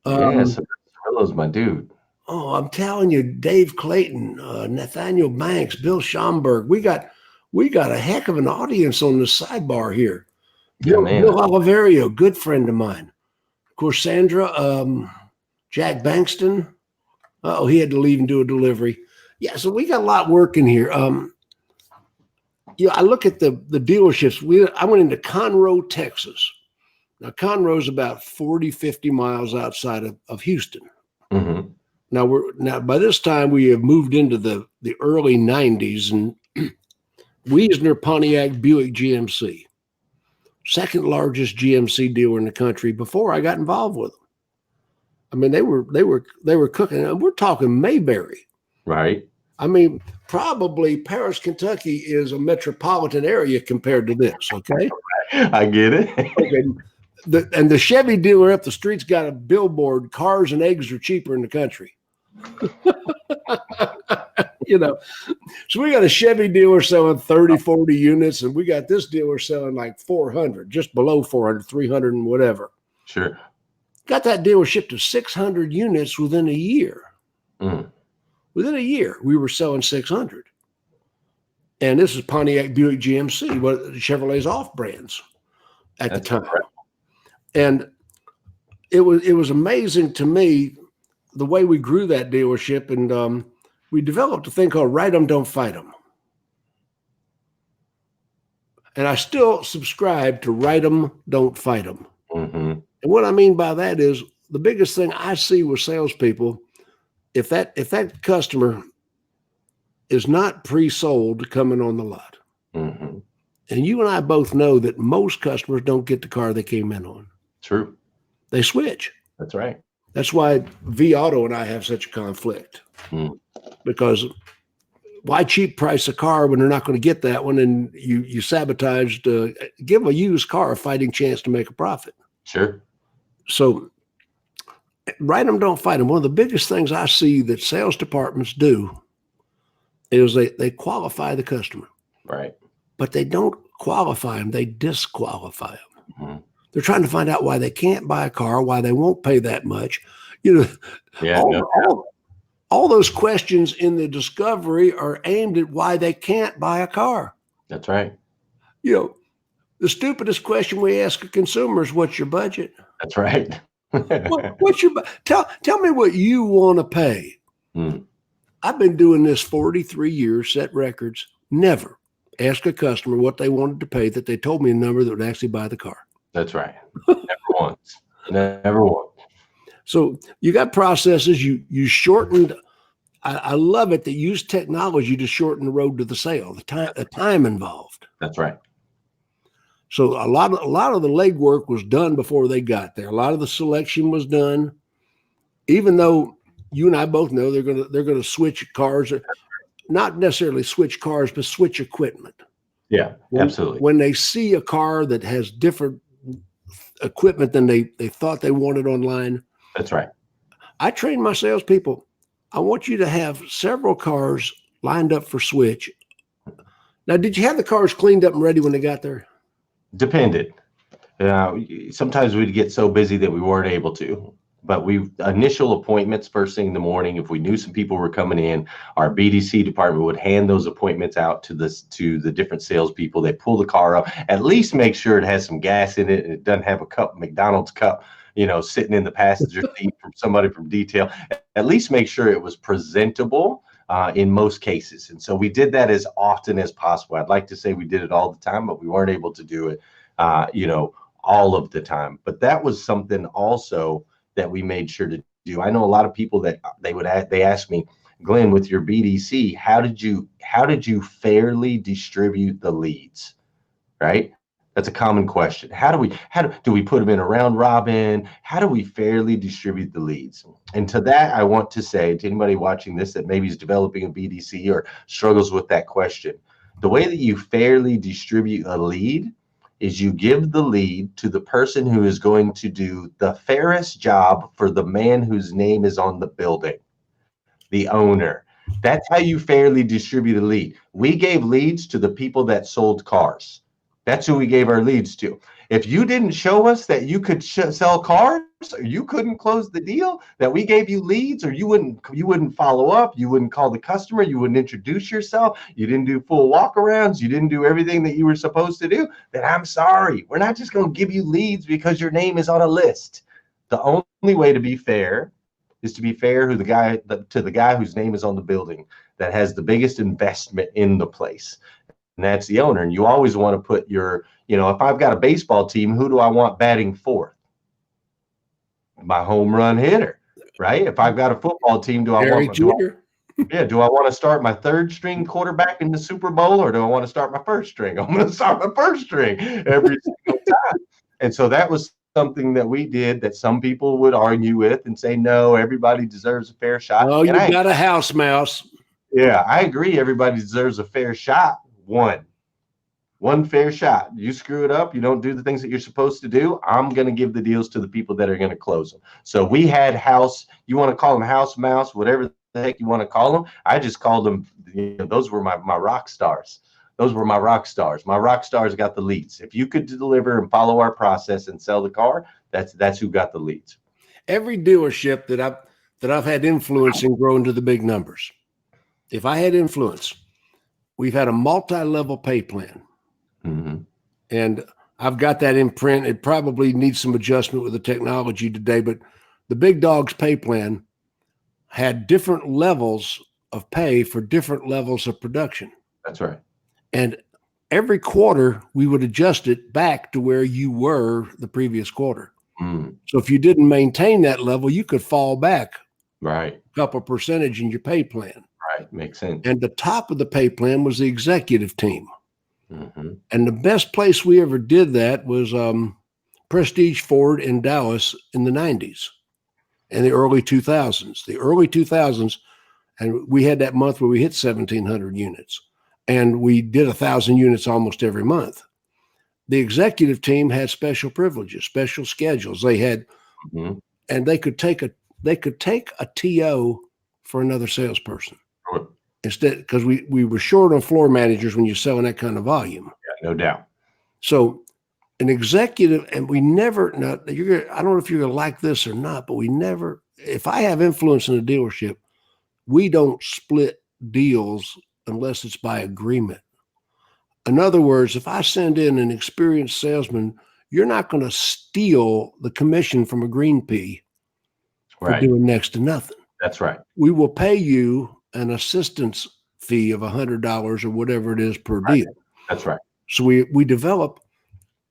Yes, Cirillo's my dude. Oh, I'm telling you, Dave Clayton, Nathaniel Banks, Bill Schomburg. We got a heck of an audience on the sidebar here. Bill Oliverio, good friend of mine. Of course, Sandra, Jack Bankston. He had to leave and do a delivery. Yeah, so we got a lot working here. I look at the dealerships. I went into Conroe, Texas. Now, Conroe's about 40, 50 miles outside of Houston. Mm-hmm. Now by this time we have moved into the early 90s, and Wiesner Pontiac Buick GMC, second largest GMC dealer in the country before I got involved with them. I mean, they were cooking, and we're talking Mayberry. Right. I mean, probably Paris, Kentucky is a metropolitan area compared to this, okay? I get it. Okay. And the Chevy dealer up the street's got a billboard, cars and eggs are cheaper in the country. So we got a Chevy dealer selling 30, 40 units, and we got this dealer selling like 400, just below 400, 300 and whatever. Sure. Got that dealership to 600 units within a year. Mm. Within a year, we were selling 600. And this is Pontiac Buick GMC, one of Chevrolet's off brands at the time. Incredible. And it was amazing to me the way we grew that dealership, and we developed a thing called "Write 'em, don't fight 'em." And I still subscribe to "Write 'em, don't fight 'em." Mm-hmm. And what I mean by that is the biggest thing I see with salespeople, if that customer is not pre-sold coming on the lot, mm-hmm. and you and I both know that most customers don't get the car they came in on. True. They switch. That's right. That's why V Auto and I have such a conflict, because why cheap price a car when they're not going to get that one? And you sabotaged, give them a used car a fighting chance to make a profit. Sure. So write them, don't fight them. One of the biggest things I see that sales departments do is they qualify the customer. Right. But they don't qualify them, they disqualify them. Mm-hmm. They're trying to find out why they can't buy a car, why they won't pay that much. Yeah, all those questions in the discovery are aimed at why they can't buy a car. That's right. The stupidest question we ask a consumer is, what's your budget? That's right. What's your tell me what you want to pay. I've been doing this 43 years, set records, never ask a customer what they wanted to pay that they told me a number that would actually buy the car. That's right. Never once. Never once. So you got processes, you shortened. I love it that you use technology to shorten the road to the sale, the time involved. That's right. So a lot of the legwork was done before they got there. A lot of the selection was done, even though you and I both know they're gonna switch cars, not necessarily switch cars, but switch equipment. Yeah, absolutely. When they see a car that has different equipment than they thought they wanted online. That's right. I train my salespeople. I want you to have several cars lined up for switch. Now, did you have the cars cleaned up and ready when they got there? Depended. Sometimes we'd get so busy that we weren't able to. But initial appointments first thing in the morning, if we knew some people were coming in, our BDC department would hand those appointments out to the different salespeople. They pull the car up, at least make sure it has some gas in it and it doesn't have a McDonald's cup, sitting in the passenger seat from somebody from detail. At least make sure it was presentable in most cases. And so we did that as often as possible. I'd like to say we did it all the time, but we weren't able to do it, all of the time. But that was something also that we made sure to do. I know a lot of people that they ask me, Glenn, with your BDC, how did you fairly distribute the leads? Right? That's a common question. How do we put them in a round robin? How do we fairly distribute the leads? And to that, I want to say to anybody watching this that maybe is developing a BDC or struggles with that question, the way that you fairly distribute a lead is you give the lead to the person who is going to do the fairest job for the man whose name is on the building, the owner. That's how you fairly distribute a lead. We gave leads to the people that sold cars. That's who we gave our leads to. If you didn't show us that you could sell cars, or you couldn't close the deal, that we gave you leads, or you wouldn't follow up, you wouldn't call the customer, you wouldn't introduce yourself, you didn't do full walkarounds, you didn't do everything that you were supposed to do, then I'm sorry. We're not just going to give you leads because your name is on a list. The only way to be fair is to be fair to the guy whose name is on the building that has the biggest investment in the place. And that's the owner. And you always want to put if I've got a baseball team, who do I want batting fourth? My home run hitter, right? If I've got a football team, do I want to start my third string quarterback in the Super Bowl, or do I want to start my first string? I'm going to start my first string every single time. And so that was something that we did that some people would argue with and say, no, everybody deserves a fair shot. Oh, you got a house mouse. Yeah, I agree. Everybody deserves a fair shot. One fair shot. You screw it up, you don't do the things that you're supposed to do, I'm going to give the deals to the people that are going to close them. So we had you want to call them house mouse, whatever the heck you want to call them. I just called them, those were my rock stars. Those were my rock stars. My rock stars got the leads. If you could deliver and follow our process and sell the car, that's who got the leads. Every dealership that I've had influence in growing to the big numbers, if I had influence, we've had a multi-level pay plan. Mm-hmm. And I've got that in print. It probably needs some adjustment with the technology today, but the big dog's pay plan had different levels of pay for different levels of production. That's right. And every quarter we would adjust it back to where you were the previous quarter. Mm. So if you didn't maintain that level, you could fall back a couple percentage in your pay plan. Right. Makes sense. And the top of the pay plan was the executive team. Mm-hmm. And the best place we ever did that was Prestige Ford in Dallas in the 90s and the early 2000s. The early 2000s, And we had that month where we hit 1,700 units, and we did 1,000 units almost every month. The executive team had special privileges, special schedules. They had, and they could take a TO for another salesperson instead, because we were short on floor managers when you're selling that kind of volume. Yeah, no doubt. So an executive, and we never, now I don't know if you're going to like this or not, but we never, if I have influence in a dealership, we don't split deals unless it's by agreement. In other words, if I send in an experienced salesman, you're not going to steal the commission from a green pea for doing next to nothing. That's right. We will pay you an assistance fee of $100 or whatever it is per deal. That's right. So we develop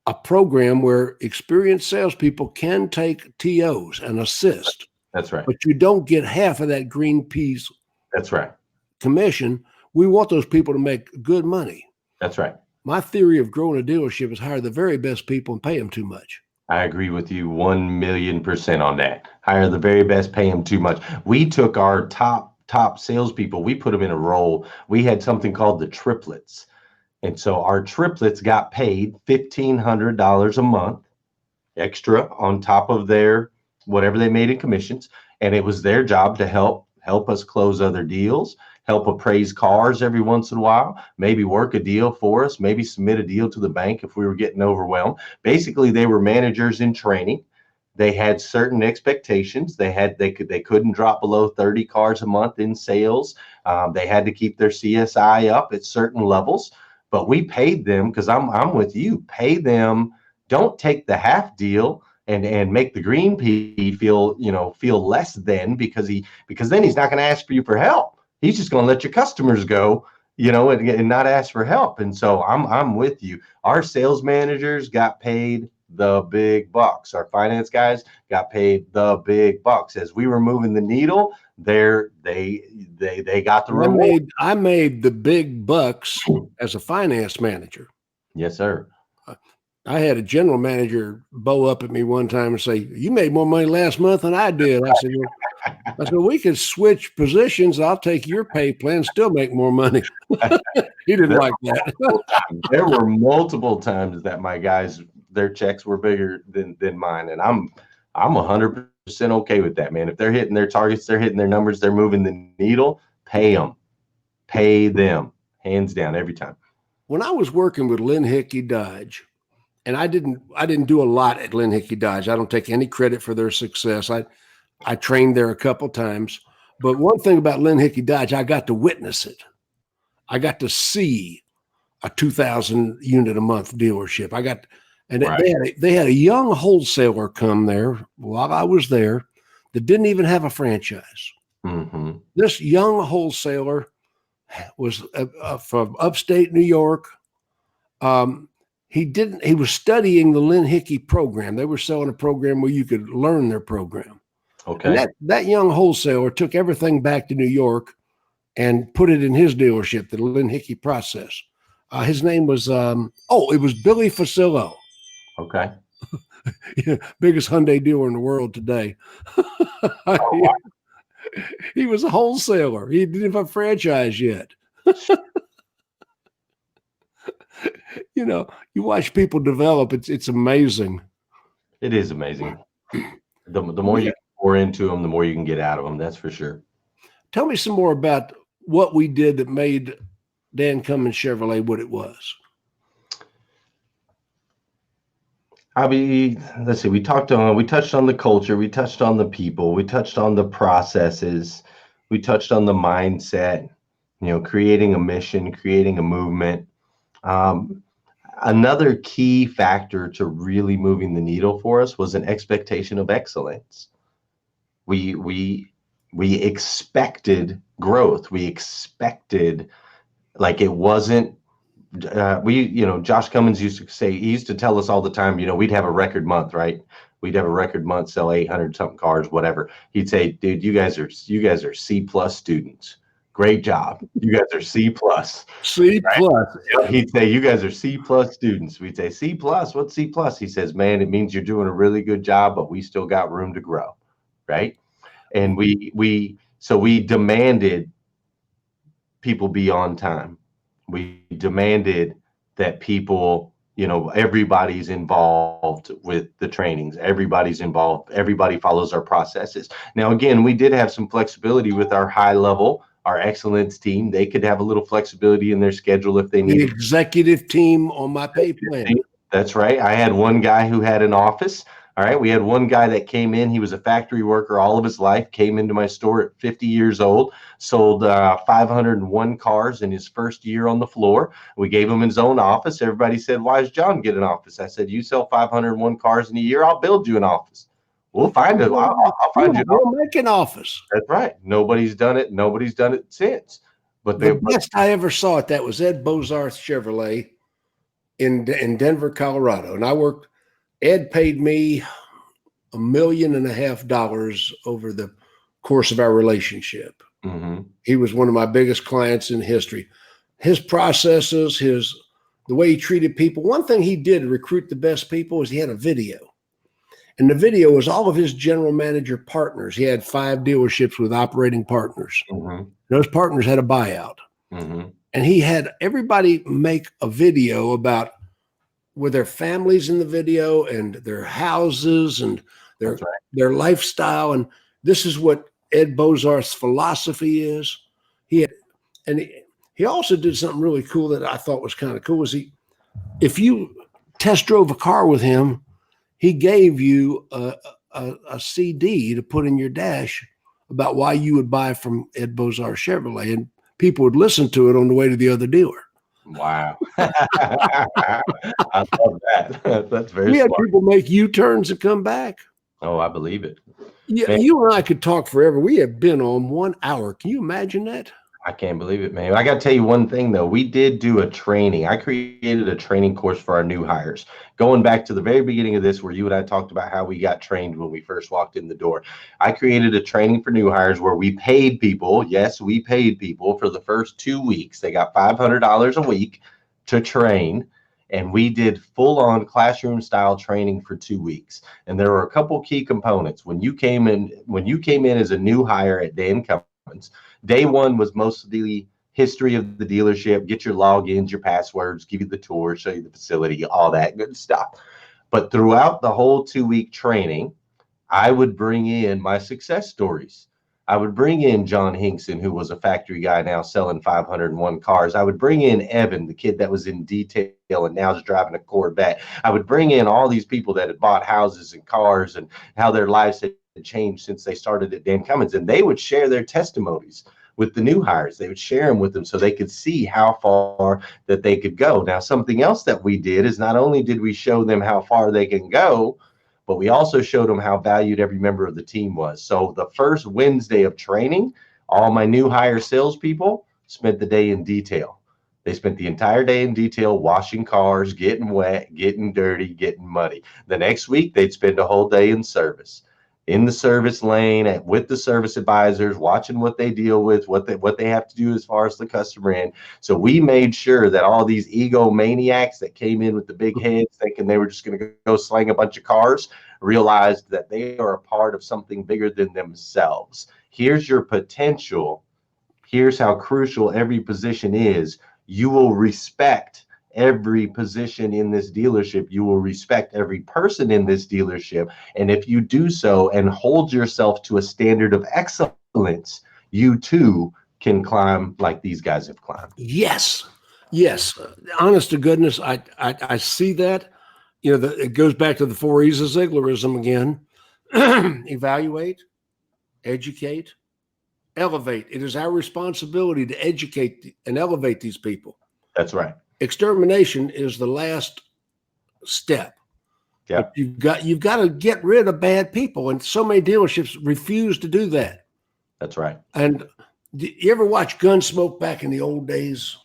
a program where experienced salespeople can take TOs and assist. That's right. But you don't get half of that green peas. That's right. Commission. We want those people to make good money. That's right. My theory of growing a dealership is hire the very best people and pay them too much. I agree with you 1,000,000% on that. Hire the very best, pay them too much. We took our top salespeople, we put them in a role. We had something called the triplets. And so our triplets got paid $1,500 a month extra on top of their whatever they made in commissions. And it was their job to help us close other deals, help appraise cars every once in a while, maybe work a deal for us, maybe submit a deal to the bank if we were getting overwhelmed. Basically, they were managers in training. They had certain expectations. They couldn't drop below 30 cars a month in sales. They had to keep their CSI up at certain levels. But we paid them, because I'm with you. Pay them. Don't take the half deal and make the green pea feel less than, because then he's not going to ask you for help. He's just going to let your customers go, and not ask for help. And so I'm with you. Our sales managers got paid the big bucks. Our finance guys got paid the big bucks. As we were moving the needle, they got the reward. I made the big bucks as a finance manager. Yes, sir. I had a general manager bow up at me one time and say, "You made more money last month than I did." I said, we could switch positions. I'll take your pay plan, still make more money. He didn't like that. There were multiple times that my guys, their checks were bigger than mine. And I'm 100% okay with that, man. If they're hitting their targets, they're hitting their numbers, they're moving the needle, pay them, hands down, every time. When I was working with Lynn Hickey Dodge, and I didn't do a lot at Lynn Hickey Dodge. I don't take any credit for their success. I trained there a couple times, but one thing about Lynn Hickey Dodge, I got to witness it. I got to see a 2,000 unit a month dealership. They had a young wholesaler come there while I was there that didn't even have a franchise. Mm-hmm. This young wholesaler was from upstate New York. He was studying the Lynn Hickey program. They were selling a program where you could learn their program. Okay. And that young wholesaler took everything back to New York and put it in his dealership, the Lynn Hickey process. His name was, it was Billy Facillo. Okay. Biggest Hyundai dealer in the world today. Oh, wow. He was a wholesaler. He didn't have a franchise yet. You watch people develop. It's amazing. It is amazing. The more you pour into them, the more you can get out of them. That's for sure. Tell me some more about what we did that made Dan Cummins Chevrolet what it was. I mean, let's see. We touched on the culture. We touched on the people. We touched on the processes. We touched on the mindset. Creating a mission, creating a movement. Another key factor to really moving the needle for us was an expectation of excellence. We expected growth. We expected, like, it wasn't. Josh Cummins used to say, he used to tell us all the time, we'd have a record month, right? We'd have a record month, sell 800 something cars, whatever. He'd say, dude, you guys are C+ students. Great job. You guys are C+. C+. Right? He'd say, you guys are C+ students. We'd say, C+, what's C+? He says, man, it means you're doing a really good job, but we still got room to grow. Right. And we demanded people be on time. We demanded that people, everybody's involved with the trainings. Everybody's involved. Everybody follows our processes. Now, again, we did have some flexibility with our high level, our excellence team. They could have a little flexibility in their schedule if they The needed. executive team on my pay plan. That's right. I had one guy who had an office. All right. We had one guy that came in. He was a factory worker all of his life, came into my store at 50 years old, sold 501 cars in his first year on the floor. We gave him his own office. Everybody said, "Why does John get an office?" I said, "You sell 501 cars in a year, I'll build you an office. We'll find it. I'll find you an office." We'll make an office. That's right. Nobody's done it. Nobody's done it since. But the best I ever saw it, that was Ed Bozarth Chevrolet in Denver, Colorado. And Ed paid me $1.5 million over the course of our relationship. Mm-hmm. He was one of my biggest clients in history. His processes, the way he treated people. One thing he did to recruit the best people is he had a video. And the video was all of his general manager partners. He had 5 dealerships with operating partners. Mm-hmm. Those partners had a buyout. Mm-hmm. And he had everybody make a video about with their families in the video and their houses and their lifestyle. And this is what Ed Bozarth's philosophy is. He also did something really cool that I thought was kind of cool. If you test drove a car with him, he gave you a CD to put in your dash about why you would buy from Ed Bozarth Chevrolet, and people would listen to it on the way to the other dealer. Wow. I love that. That's very We had smart. people make U-turns and come back. Oh, I believe it. Yeah, Man, you and I could talk forever. We have been on 1 hour. Can you imagine that? I can't believe it, man. I got to tell you one thing, though. We did do a training. I created a training course for our new hires. Going back to the very beginning of this, where you and I talked about how we got trained when we first walked in the door. I created a training for new hires where we paid people. Yes, we paid people for the first 2 weeks. They got $500 a week to train. And we did full-on classroom style training for 2 weeks. And there were a couple key components. When you came in as a new hire at Dan Cummins, day one was mostly history of the dealership, get your logins, your passwords, give you the tour, show you the facility, all that good stuff. But throughout the whole 2-week training, I would bring in my success stories. I would bring in John Hinkson, who was a factory guy now selling 501 cars. I would bring in Evan, the kid that was in detail and now is driving a Corvette. I would bring in all these people that had bought houses and cars and how their lives had changed since they started at Dan Cummins. And they would share their testimonies with the new hires. They would share them with them so they could see how far that they could go. Now, something else that we did is not only did we show them how far they can go, but we also showed them how valued every member of the team was. So the first Wednesday of training, all my new hire salespeople spent the day in detail. They spent the entire day in detail, washing cars, getting wet, getting dirty, getting muddy. The next week, they'd spend a whole day in service, in the service lane with the service advisors, watching what they deal with, what they have to do as far as the customer in. So we made sure that all these egomaniacs that came in with the big heads thinking they were just going to go slang a bunch of cars realized that they are a part of something bigger than themselves. Here's your potential. Here's how crucial every position is. You will respect every position in this dealership. You will respect every person in this dealership. And if you do so and hold yourself to a standard of excellence, you too can climb like these guys have climbed. Yes. Honest to goodness, I see that. It goes back to the 4 E's of Zieglerism again. Evaluate, educate, elevate. It is our responsibility to educate and elevate these people. That's right. Extermination is the last step. Yeah. You've got to get rid of bad people, and so many dealerships refuse to do that. That's right. And you ever watch Gunsmoke back in the old days?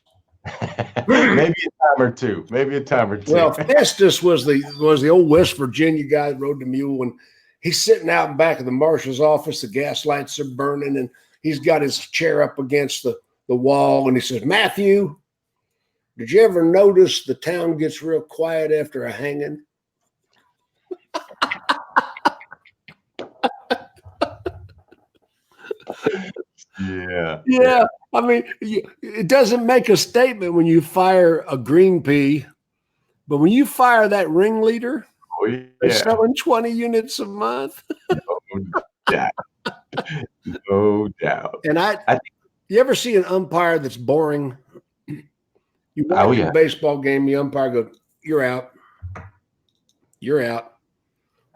Maybe a time or two. Well, Festus was the old West Virginia guy that rode the mule, and he's sitting out in back of the marshal's office. The gas lights are burning, and he's got his chair up against the wall, and he says, "Matthew, did you ever notice the town gets real quiet after a hanging?" Yeah. Yeah. I mean, it doesn't make a statement when you fire a green pea, but when you fire that ringleader, Oh, they're yeah. selling 20 units a month. No doubt. No doubt. And I think, you ever see an umpire that's boring? You oh, watch a yeah. baseball game, the umpire goes, "You're out. You're out."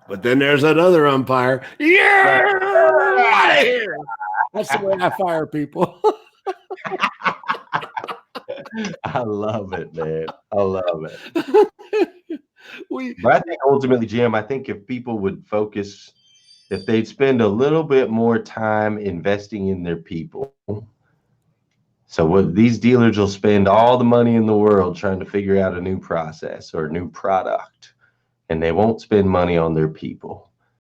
But then there's that other umpire. Yeah, out of here. That's the way I fire people. I love it, man. I love it. we But I think ultimately, Jim, I think if people would focus, if they'd spend a little bit more time investing in their people. So what these dealers will spend all the money in the world trying to figure out a new process or a new product, and they won't spend money on their people.